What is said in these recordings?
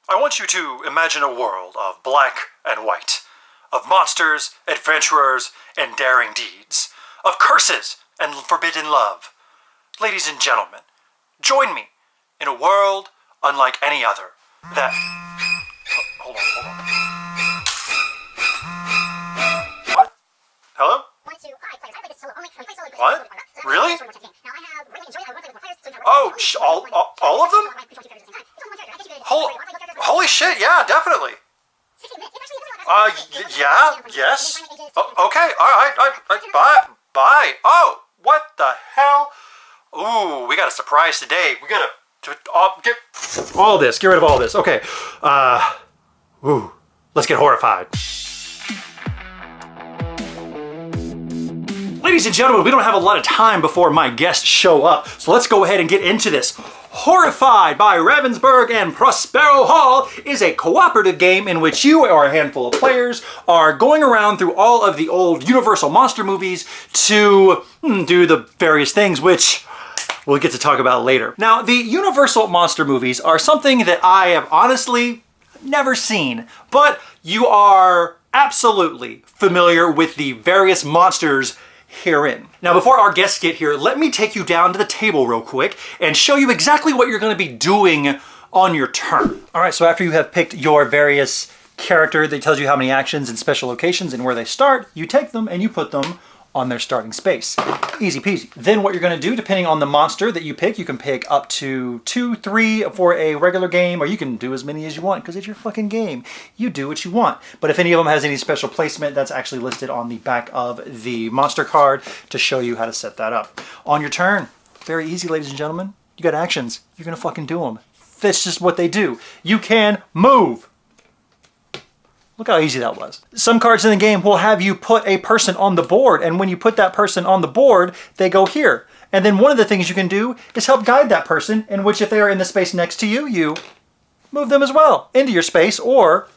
I want you to imagine a world of black and white, of monsters, adventurers, and daring deeds, of curses and forbidden love. Ladies and gentlemen, join me in a world unlike any other that... Hold on. What? Hello? What? Really? Oh, all of them? Holy shit, yeah, definitely. Yeah, yes. Okay, alright, bye. Oh, what the hell? Ooh, we got a surprise today. We gotta get all this, get rid of all this. Okay, let's get horrified. Ladies and gentlemen, we don't have a lot of time before my guests show up, so let's go ahead and get into this. Horrified by Ravensburg and Prospero Hall is a cooperative game in which you or a handful of players are going around through all of the old Universal monster movies to do the various things, which we'll get to talk about later. Now, the Universal monster movies are something that I have honestly never seen, but you are absolutely familiar with the various monsters herein. Now, before our guests get here, let me take you down to the table real quick and show you exactly what you're going to be doing on your turn. All right, so after you have picked your various character that tells you how many actions and special locations and where they start, you take them and you put them on their starting space. Easy peasy. Then what you're going to do, depending on the monster that you can pick up to 2, 3 for a regular game, or you can do as many as you want because it's your fucking game. You do what you want. But if any of them has any special placement, that's actually listed on the back of the monster card to show you how to set that up. On your turn, very easy, ladies and gentlemen. You got actions. You're going to fucking do them. That's just what they do. You can move. Look how easy that was. Some cards in the game will have you put a person on the board, and when you put that person on the board, they go here. And then one of the things you can do is help guide that person, in which if they are in the space next to you, you move them as well into your space or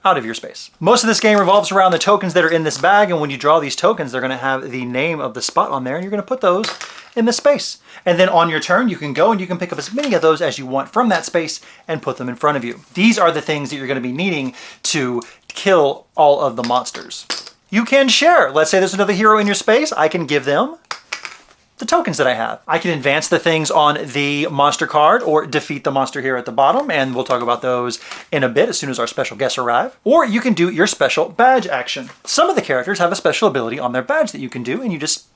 out of your space. Most of this game revolves around the tokens that are in this bag, and when you draw these tokens, they're going to have the name of the spot on there, and you're going to put those in the space. And then on your turn, you can go and you can pick up as many of those as you want from that space and put them in front of you. These are the things that you're going to be needing to kill all of the monsters. You can share. Let's say there's another hero in your space. I can give them the tokens that I have. I can advance the things on the monster card or defeat the monster here at the bottom, and we'll talk about those in a bit as soon as our special guests arrive. Or you can do your special badge action. Some of the characters have a special ability on their badge that you can do, and you just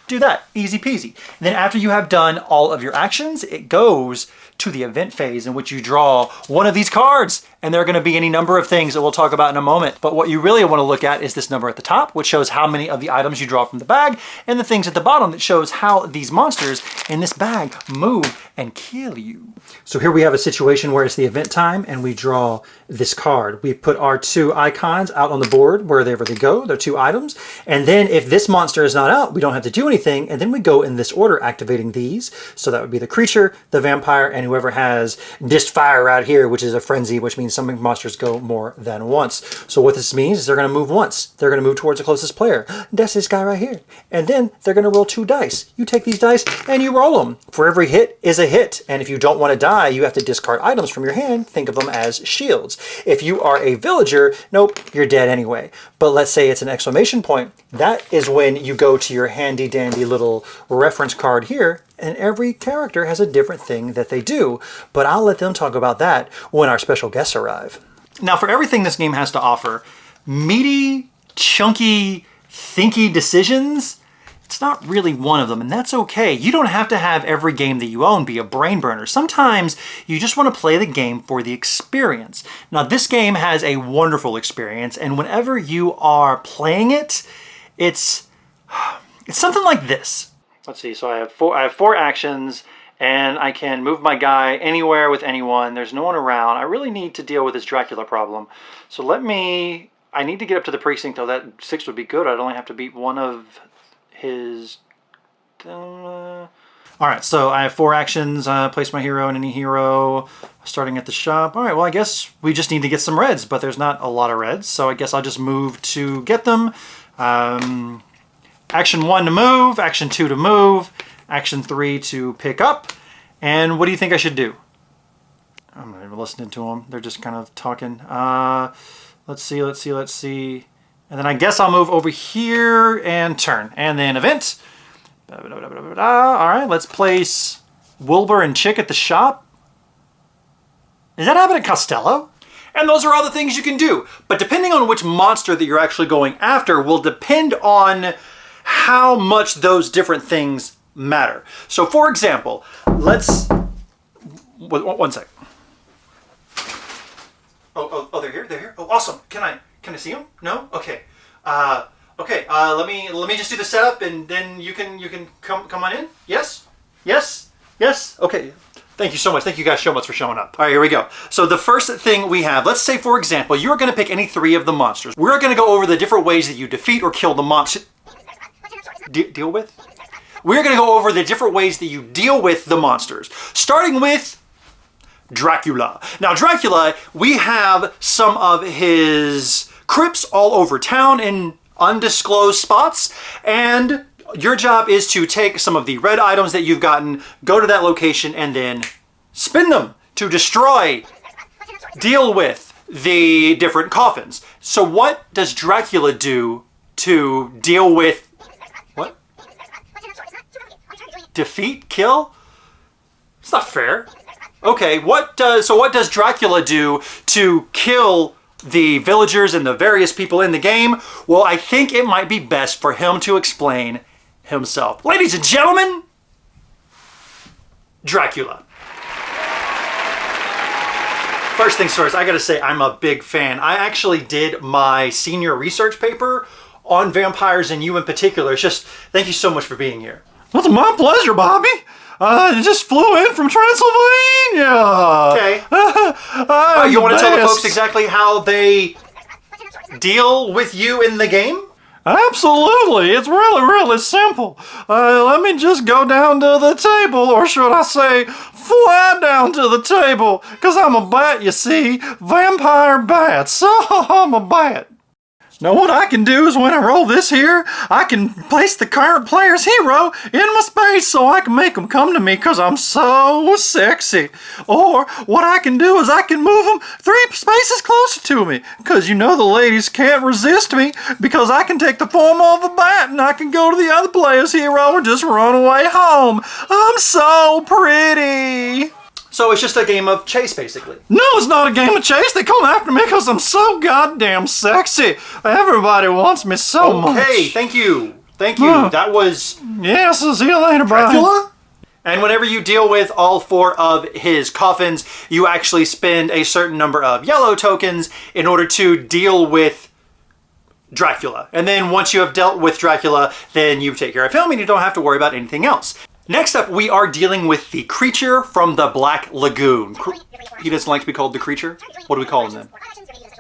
do that. Easy peasy. And then after you have done all of your actions, it goes to the event phase in which you draw one of these cards. And there are going to be any number of things that we'll talk about in a moment. But what you really want to look at is this number at the top, which shows how many of the items you draw from the bag, and the things at the bottom that shows how these monsters in this bag move and kill you. So here we have a situation where it's the event time and we draw this card. We put our 2 icons out on the board wherever they go. They're 2 items. And then if this monster is not out, we don't have to do anything. And then we go in this order activating these. So that would be the creature, the vampire, and whoever has disc fire out here, which is a frenzy, which means some monsters go more than once. So what this means is they're going to move once. They're going to move towards the closest player. That's this guy right here. And then they're going to roll 2 dice. You take these dice and you roll them. For every hit is a hit. And if you don't want to die, you have to discard items from your hand. Think of them as shields. If you are a villager, nope, you're dead anyway. But let's say it's an exclamation point. That is when you go to your handy dandy little reference card here, and every character has a different thing that they do. But I'll let them talk about that when our special guests arrive. Now, for everything this game has to offer, meaty, chunky, thinky decisions, it's not really one of them, and that's okay. You don't have to have every game that you own be a brain burner. Sometimes you just want to play the game for the experience. Now, this game has a wonderful experience, and whenever you are playing it, it's something like this. Let's see, so I have 4 actions, and I can move my guy anywhere with anyone. There's no one around. I really need to deal with this Dracula problem. So I need to get up to the precinct, though. That 6 would be good. I'd only have to beat one of his... All right, so I have 4 actions. Place my hero in any hero, starting at the shop. All right, well, I guess we just need to get some reds, but there's not a lot of reds, so I guess I'll just move to get them. Action 1 to move, action 2 to move, action 3 to pick up. And what do you think I should do? I'm not even listening to them. They're just kind of talking. Let's see. And then I guess I'll move over here and turn. And then event. All right, let's place Wilbur and Chick at the shop. Is that Abbott and Costello? And those are all the things you can do. But depending on which monster that you're actually going after will depend on how much those different things matter. So for example, let's... One sec. Oh, they're here? Oh, awesome. Can I see them? No? Okay. Let me just do the setup and then you can come on in? Yes? Okay. Thank you so much. Thank you guys so much for showing up. All right, here we go. So the first thing we have, let's say, for example, you're going to pick any 3 of the monsters. We're going to go over the different ways that you defeat or kill the monster. Deal with? We're going to go over the different ways that you deal with the monsters, starting with Dracula. Now, Dracula, we have some of his crypts all over town in undisclosed spots, and your job is to take some of the red items that you've gotten, go to that location, and then spin them to destroy, deal with the different coffins. So what does Dracula do to deal with, what? Defeat? Kill? It's not fair. Okay, what does Dracula do to kill the villagers and the various people in the game? Well, I think it might be best for him to explain himself. Ladies and gentlemen, Dracula. First things first, I gotta say I'm a big fan. I actually did my senior research paper on vampires and you in particular. It's just, thank you so much for being here. Well, it's my pleasure, Bobby. I just flew in from Transylvania. Okay. You want to tell the folks exactly how they deal with you in the game? Absolutely. It's really simple. Let me just go down to the table, or should I say, fly down to the table, because I'm a bat, you see. Vampire bat. So I'm a bat. Now what I can do is when I roll this here, I can place the current player's hero in my space so I can make them come to me because I'm so sexy. Or what I can do is I can move them 3 spaces closer to me because you know the ladies can't resist me because I can take the form of a bat and I can go to the other player's hero and just run away home. I'm so pretty. So it's just a game of chase, basically. No, it's not a game of chase. They come after me because I'm so goddamn sexy. Everybody wants me so much. Okay, thank you. That was... Yes, I'll see you later, Brian. Dracula? And whenever you deal with all 4 of his coffins, you actually spend a certain number of yellow tokens in order to deal with Dracula. And then once you have dealt with Dracula, then you take care of him and you don't have to worry about anything else. Next up, we are dealing with the creature from the Black Lagoon. He doesn't like to be called the creature? What do we call him then?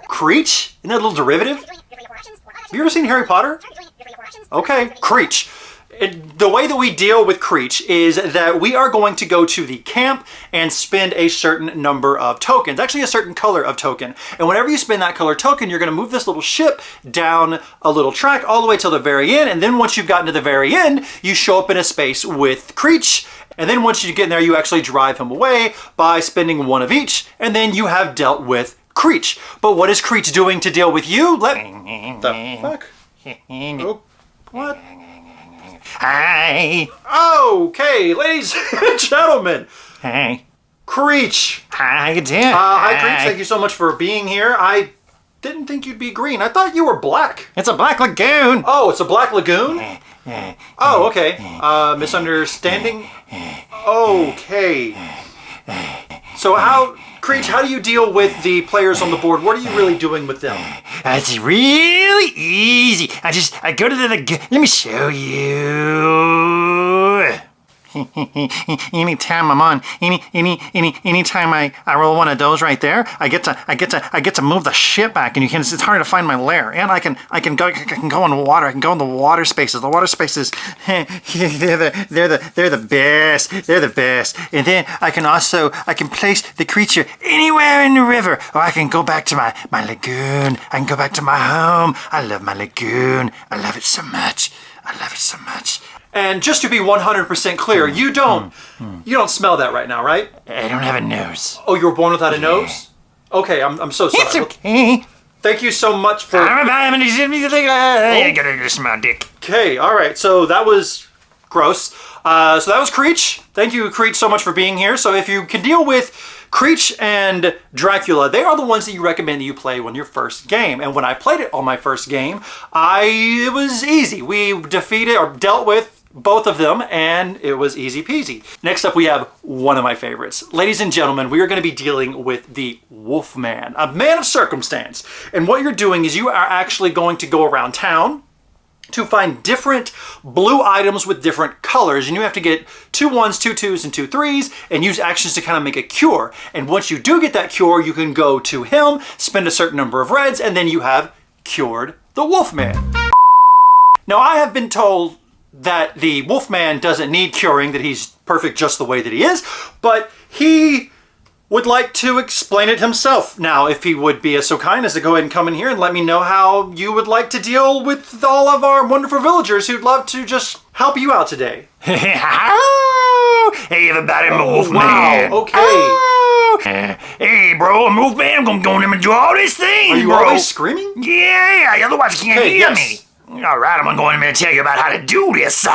Creech? Isn't that a little derivative? Have you ever seen Harry Potter? Okay, Creech. The way that we deal with Creech is that we are going to go to the camp and spend a certain number of tokens, actually a certain color of token. And whenever you spend that color token, you're going to move this little ship down a little track all the way till the very end. And then once you've gotten to the very end, you show up in a space with Creech. And then once you get in there, you actually drive him away by spending 1 of each. And then you have dealt with Creech. But what is Creech doing to deal with you? The fuck? Oh, what? Hi. Okay, ladies and gentlemen. Hey. Creech. Hi, Dan. Hi, Creech. Thank you so much for being here. I didn't think you'd be green. I thought you were black. It's a black lagoon. Oh, it's a black lagoon? Oh, okay. Misunderstanding? Okay. So Creech, how do you deal with the players on the board? What are you really doing with them? It's really easy. I go to the lagoon. Let me show you. Anytime I'm on, anytime I roll one of those right there, I get to move the ship back, and it's hard to find my lair. And I can go in the water. I can go in the water spaces. The water spaces, they're the best. They're the best. And then I can place the creature anywhere in the river, or I can go back to my lagoon. I can go back to my home. I love my lagoon. I love it so much. And just to be 100% clear, you don't smell that right now, right? I don't have a nose. Oh, you were born without a nose? Okay, I'm so sorry. It's okay. Thank you so much for... I gotta smell dick. Okay, all right. So that was gross. So that was Creech. Thank you, Creech, so much for being here. So if you can deal with Creech and Dracula, they are the ones that you recommend that you play on your first game. And when I played it on my first game, it was easy. We defeated or dealt with both of them, and it was easy peasy. Next up, we have one of my favorites. Ladies and gentlemen, we are going to be dealing with the Wolfman, a man of circumstance. And what you're doing is you are actually going to go around town to find different blue items with different colors, and you have to get 2 1s, 2 2s, and 2 3s, and use actions to kind of make a cure. And once you do get that cure, you can go to him, spend a certain number of reds, and then you have cured the Wolfman. Now, I have been told that the Wolfman doesn't need curing, that he's perfect just the way that he is, but he would like to explain it himself. Now, if he would be so kind as to go ahead and come in here and let me know how you would like to deal with all of our wonderful villagers who'd love to just help you out today. Hey, everybody, I'm a Wolfman. Wow, okay. Hey, bro, I'm Wolfman. I'm gonna go in and do all this thing, Are you bro. always screaming? Yeah, otherwise you can't Okay, hear yes. me. All right, I'm gonna go in and tell you about how to do this.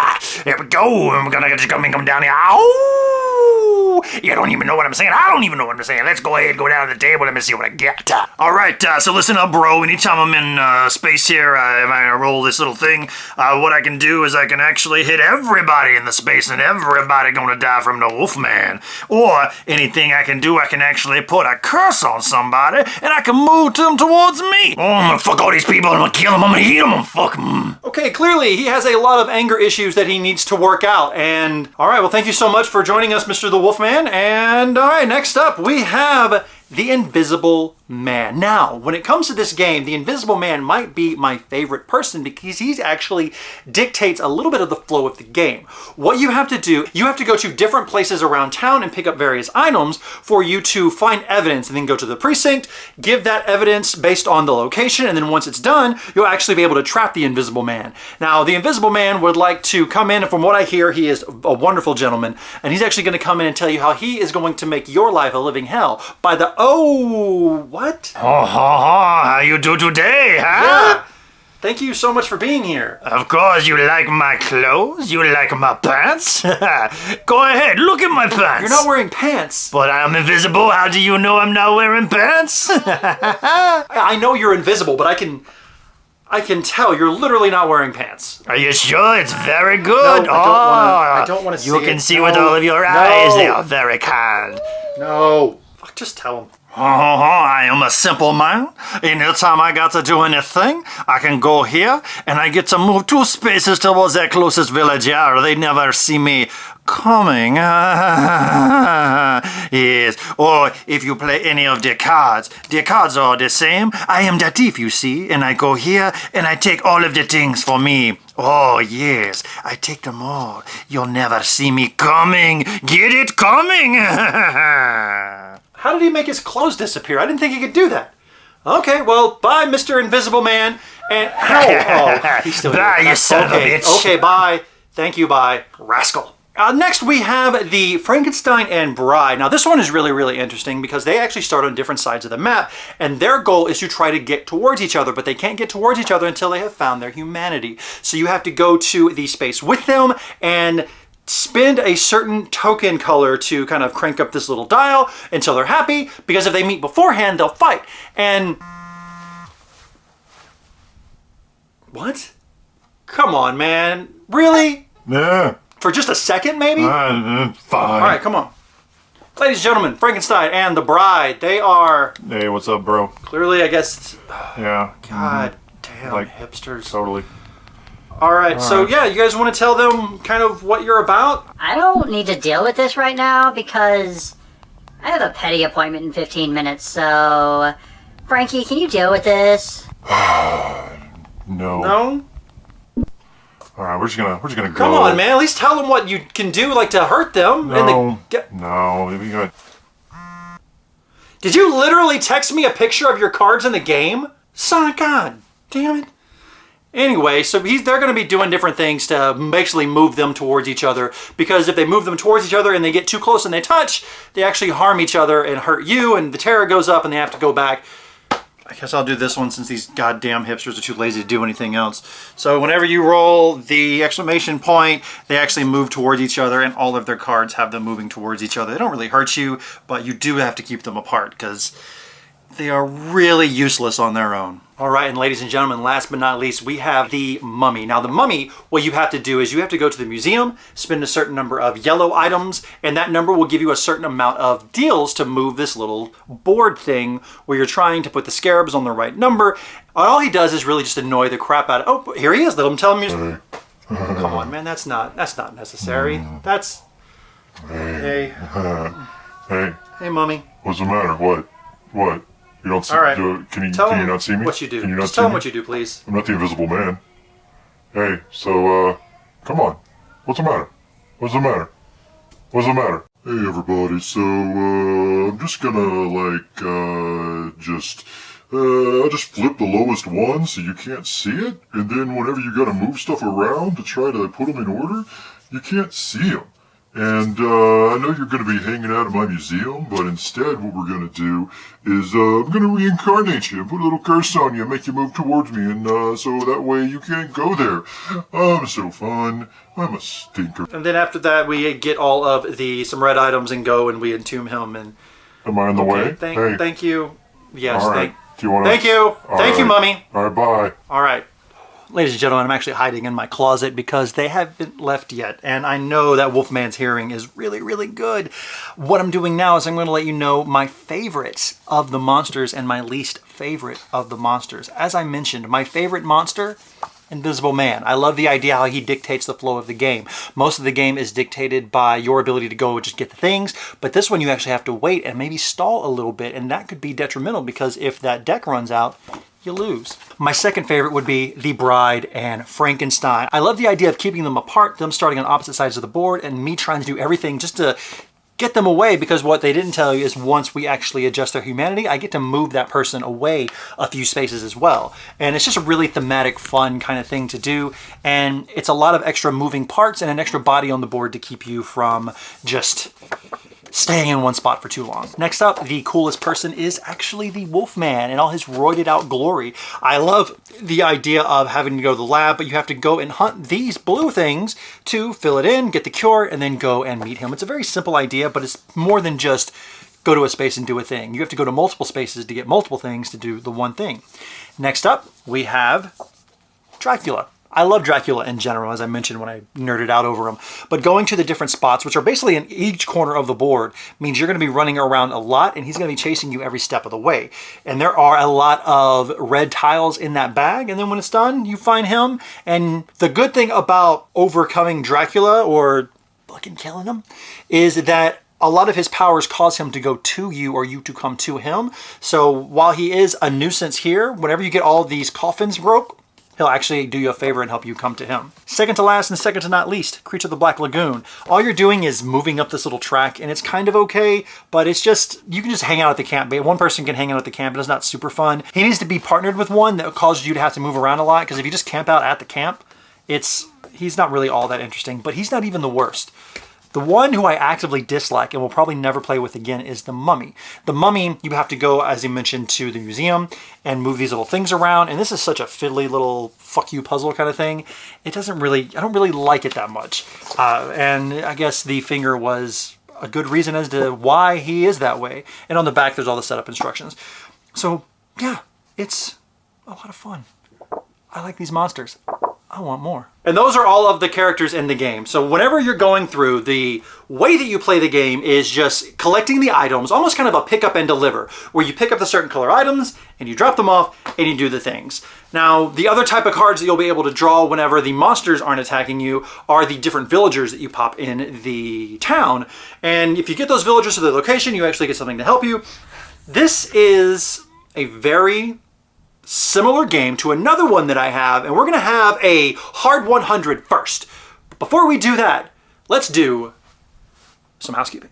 Here we go. I'm gonna just come down here. Ow! You don't even know what I'm saying. I don't even know what I'm saying. Let's go ahead, go down to the table. Let me see what I get. All right, so listen up, bro. Anytime I'm in space here, if I roll this little thing, what I can do is I can actually hit everybody in the space, and everybody gonna die from the Wolfman. Or anything I can do, I can actually put a curse on somebody, and I can move them towards me. Oh, I'm gonna fuck all these people. I'm gonna kill them. I'm gonna eat them. I'm gonna fuck them. Okay, clearly he has a lot of anger issues that he needs to work out. And all right, well, thank you so much for joining us, Mr. the Wolfman. And all right, next up we have the Invisible Man. Now, when it comes to this game, the Invisible Man might be my favorite person because he actually dictates a little bit of the flow of the game. What you have to do, you have to go to different places around town and pick up various items for you to find evidence, and then go to the precinct, give that evidence based on the location, and then once it's done, you'll actually be able to trap the Invisible Man. Now, the Invisible Man would like to come in, and from what I hear, he is a wonderful gentleman, and he's actually going to come in and tell you how he is going to make your life a living hell by the... Oh, what? How you do today, huh? Yeah. Thank you so much for being here. Of course, you like my clothes? You like my pants? Go ahead, look at my pants. You're not wearing pants. But I'm invisible. How do you know I'm not wearing pants? I know you're invisible, but I can tell you're literally not wearing pants. Are you sure? It's very good. No, I don't want to see it. You can see with all of your eyes. They are very kind. No. Fuck, just tell him. I am a simple man. Anytime I got to do anything, I can go here and I get to move 2 spaces towards that closest villager. They never see me coming. Yes. Or if you play any of the cards are the same. I am the thief, you see, and I go here and I take all of the things for me. Oh, yes, I take them all. You'll never see me coming. Get it coming? How did he make his clothes disappear? I didn't think he could do that. Okay, well, bye, Mr. Invisible Man. And oh, he's still bye, here. you son of a bitch. Okay, bye. Thank you, bye, rascal. Next, we have the Frankenstein and Bride. Now, this one is really, really interesting because they actually start on different sides of the map, and their goal is to try to get towards each other, but they can't get towards each other until they have found their humanity. So you have to go to the space with them and spend a certain token color to kind of crank up this little dial until they're happy, because if they meet beforehand, they'll fight. And... what? Come on, man. Really? Yeah. For just a second, maybe? Fine. All right, come on. Ladies and gentlemen, Frankenstein and the Bride, they are... Hey, what's up, bro? clearly, I guess... Yeah. God damn, Like, hipsters. Totally. All right, so yeah, you guys want to tell them kind of what you're about? I don't need to deal with this right now because I have a petty appointment in 15 minutes, so... Frankie, can you deal with this? No. No? All right, we're just gonna go. Come on, man. At least tell them what you can do, like to hurt them. No. And No. We're gonna... Did you literally text me a picture of your cards in the game? Son of God. Damn it. Anyway, so they're going to be doing different things to basically move them towards each other, because if they move them towards each other and they get too close and they touch, they actually harm each other and hurt you, and the terror goes up and they have to go back. I guess I'll do this one since these goddamn hipsters are too lazy to do anything else. So whenever you roll the exclamation point, they actually move towards each other, and all of their cards have them moving towards each other. They don't really hurt you, but you do have to keep them apart because they are really useless on their own. All right, and ladies and gentlemen, last but not least, we have the mummy. Now the mummy, what you have to do is you have to go to the museum, spend a certain number of yellow items, and that number will give you a certain amount of deals to move this little board thing where you're trying to put the scarabs on the right number. All he does is really just annoy the crap out of, oh, here he is, let him tell him. Come on, man, that's not necessary. That's, hey. Hey, mummy. What's the matter? What? You don't see? All right. Can you not see me? What you do? Can you not Just see tell him me? what you do, please. I'm not the Invisible Man. Hey, so come on. What's the matter? What's the matter? What's the matter? Hey everybody. So I'm just gonna I'll just flip the lowest one so you can't see it, and then whenever you gotta move stuff around to try to put them in order, you can't see them. And I know you're going to be hanging out at my museum, but instead what we're going to do is I'm going to reincarnate you and put a little curse on you and make you move towards me, and so that way you can't go there. I'm so fun. I'm a stinker. And then after that, we get all of some red items and go and we entomb him. And am I in the way? Thank you. Yes. All right. Do you want to? Thank you. Thank you, mummy. All right. Bye. All right. Ladies and gentlemen, I'm actually hiding in my closet because they haven't left yet, and I know that Wolfman's hearing is really, really good. What I'm doing now is I'm going to let you know my favorites of the monsters and my least favorite of the monsters. As I mentioned, my favorite monster, Invisible Man. I love the idea how he dictates the flow of the game. Most of the game is dictated by your ability to go and just get the things, but this one you actually have to wait and maybe stall a little bit, and that could be detrimental because if that deck runs out, you lose. My second favorite would be the Bride and Frankenstein. I love the idea of keeping them apart, them starting on opposite sides of the board, and me trying to do everything just to get them away, because what they didn't tell you is once we actually adjust their humanity, I get to move that person away a few spaces as well. And it's just a really thematic, fun kind of thing to do. And it's a lot of extra moving parts and an extra body on the board to keep you from just staying in one spot for too long. Next up, the coolest person is actually the Wolfman in all his roided out glory. I love the idea of having to go to the lab, but you have to go and hunt these blue things to fill it in, get the cure, and then go and meet him. It's a very simple idea, but it's more than just go to a space and do a thing. You have to go to multiple spaces to get multiple things to do the one thing. Next up, we have Dracula. I love Dracula in general, as I mentioned when I nerded out over him. But going to the different spots, which are basically in each corner of the board, means you're going to be running around a lot, and he's going to be chasing you every step of the way. And there are a lot of red tiles in that bag, and then when it's done, you find him. And the good thing about overcoming Dracula, or fucking killing him, is that a lot of his powers cause him to go to you or you to come to him. So while he is a nuisance here, whenever you get all these coffins broke, he'll actually do you a favor and help you come to him. Second to last and second to not least, Creature of the Black Lagoon. All you're doing is moving up this little track, and it's kind of okay, but it's just, you can just hang out at the camp. One person can hang out at the camp, but it's not super fun. He needs to be partnered with one that causes you to have to move around a lot, because if you just camp out at the camp, he's not really all that interesting, but he's not even the worst. The one who I actively dislike and will probably never play with again is the Mummy. The Mummy, you have to go, as you mentioned, to the museum and move these little things around. And this is such a fiddly little fuck you puzzle kind of thing. I don't really like it that much. And I guess the finger was a good reason as to why he is that way. And on the back, there's all the setup instructions. So yeah, it's a lot of fun. I like these monsters. I want more. And those are all of the characters in the game. So whenever you're going through, the way that you play the game is just collecting the items, almost kind of a pick up and deliver, where you pick up the certain color items and you drop them off and you do the things. Now, the other type of cards that you'll be able to draw whenever the monsters aren't attacking you are the different villagers that you pop in the town. And if you get those villagers to the location, you actually get something to help you. This is a very similar game to another one that I have, and we're going to have a hard 100 first. But before we do that, let's do some housekeeping.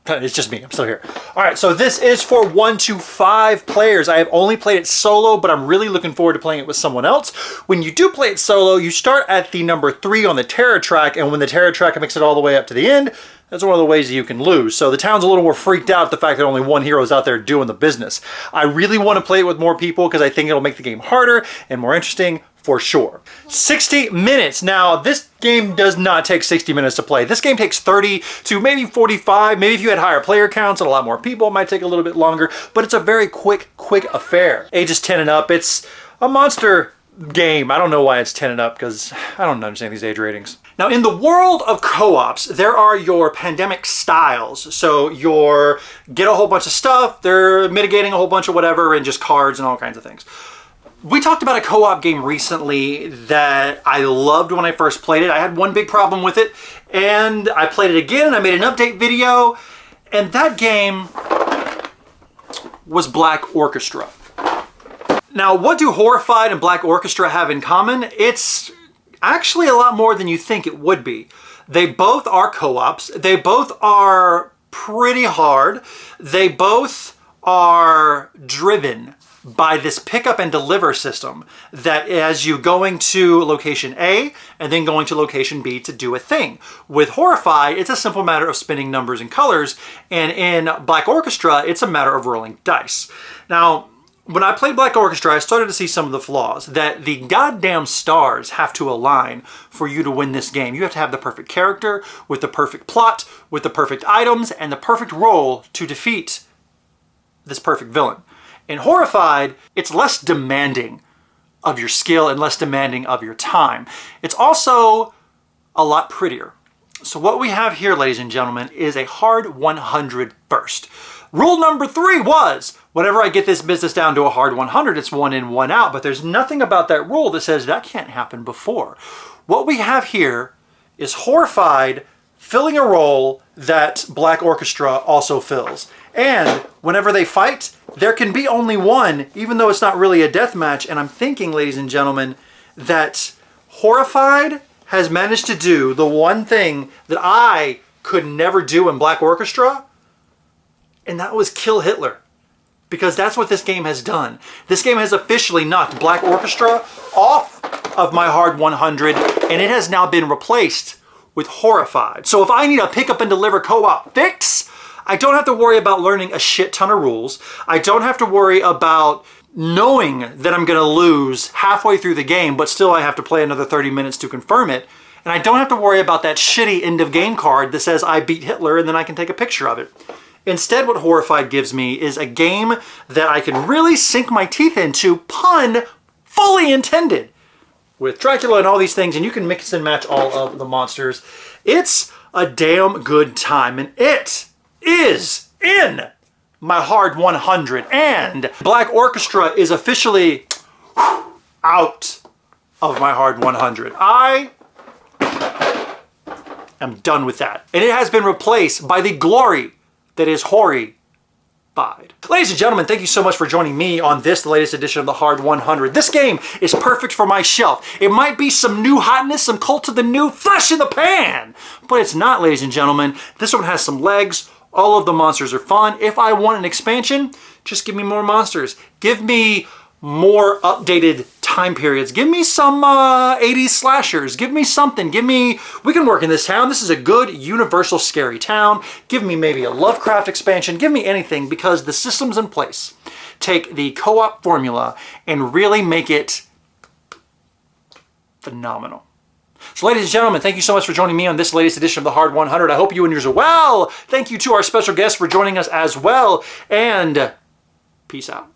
It's just me, I'm still here. All right, so this is for 1 to 5 players. I have only played it solo, but I'm really looking forward to playing it with someone else. When you do play it solo, you start at the number 3 on the terror track, and when the terror track makes it all the way up to the end, that's one of the ways that you can lose. So the town's a little more freaked out at the fact that only one hero is out there doing the business. I really want to play it with more people because I think it'll make the game harder and more interesting for sure. 60 minutes. Now, this game does not take 60 minutes to play. This game takes 30 to maybe 45. Maybe if you had higher player counts and a lot more people, it might take a little bit longer, but it's a very quick affair. Ages 10 and up. It's a monster game. I don't know why it's 10 and up because I don't understand these age ratings. Now, in the world of co-ops, there are your pandemic styles. So your get a whole bunch of stuff, they're mitigating a whole bunch of whatever, and just cards and all kinds of things. We talked about a co-op game recently that I loved when I first played it. I had one big problem with it, and I played it again, and I made an update video, and that game was Black Orchestra. Now, what do Horrified and Black Orchestra have in common? It's actually a lot more than you think it would be. They both are co-ops. They both are pretty hard. They both are driven by this pick up and deliver system that as you going to location A and then going to location B to do a thing. With Horrified, it's a simple matter of spinning numbers and colors, and in Black Orchestra, it's a matter of rolling dice. Now, when I played Black Orchestra, I started to see some of the flaws, that the goddamn stars have to align for you to win this game. You have to have the perfect character, with the perfect plot, with the perfect items, and the perfect roll to defeat this perfect villain. In Horrified, it's less demanding of your skill and less demanding of your time. It's also a lot prettier. So what we have here, ladies and gentlemen, is a hard 100 burst. Rule number 3 was, whenever I get this business down to a hard 100, it's 1 in, 1 out, but there's nothing about that rule that says that can't happen before. What we have here is Horrified filling a role that Black Orchestra also fills. And whenever they fight, there can be only one, even though it's not really a death match. And I'm thinking, ladies and gentlemen, that Horrified has managed to do the one thing that I could never do in Black Orchestra, and that was kill Hitler. Because that's what this game has done. This game has officially knocked Black Orchestra off of my hard 100, and it has now been replaced with Horrified. So if I need a pick up and deliver co-op fix, I don't have to worry about learning a shit ton of rules. I don't have to worry about knowing that I'm gonna lose halfway through the game, but still I have to play another 30 minutes to confirm it. And I don't have to worry about that shitty end of game card that says I beat Hitler and then I can take a picture of it. Instead, what Horrified gives me is a game that I can really sink my teeth into, pun fully intended, with Dracula and all these things, and you can mix and match all of the monsters. It's a damn good time, and it is in my hard 100, and Black Orchestra is officially out of my hard 100. I am done with that, and it has been replaced by the glory that is Horrified. Ladies and gentlemen, thank you so much for joining me on this, the latest edition of the Hard 100. This game is perfect for my shelf. It might be some new hotness, some Cult of the New, flesh in the pan, but it's not, ladies and gentlemen. This one has some legs. All of the monsters are fun. If I want an expansion, just give me more monsters. Give me more updated time periods. Give me some 80s slashers. Give me something. We can work in this town. This is a good universal scary town. Give me maybe a Lovecraft expansion. Give me anything, because the systems in place take the co-op formula and really make it phenomenal. So ladies and gentlemen, thank you so much for joining me on this latest edition of the Hard 100. I hope you and yours are well. Thank you to our special guests for joining us as well. And peace out.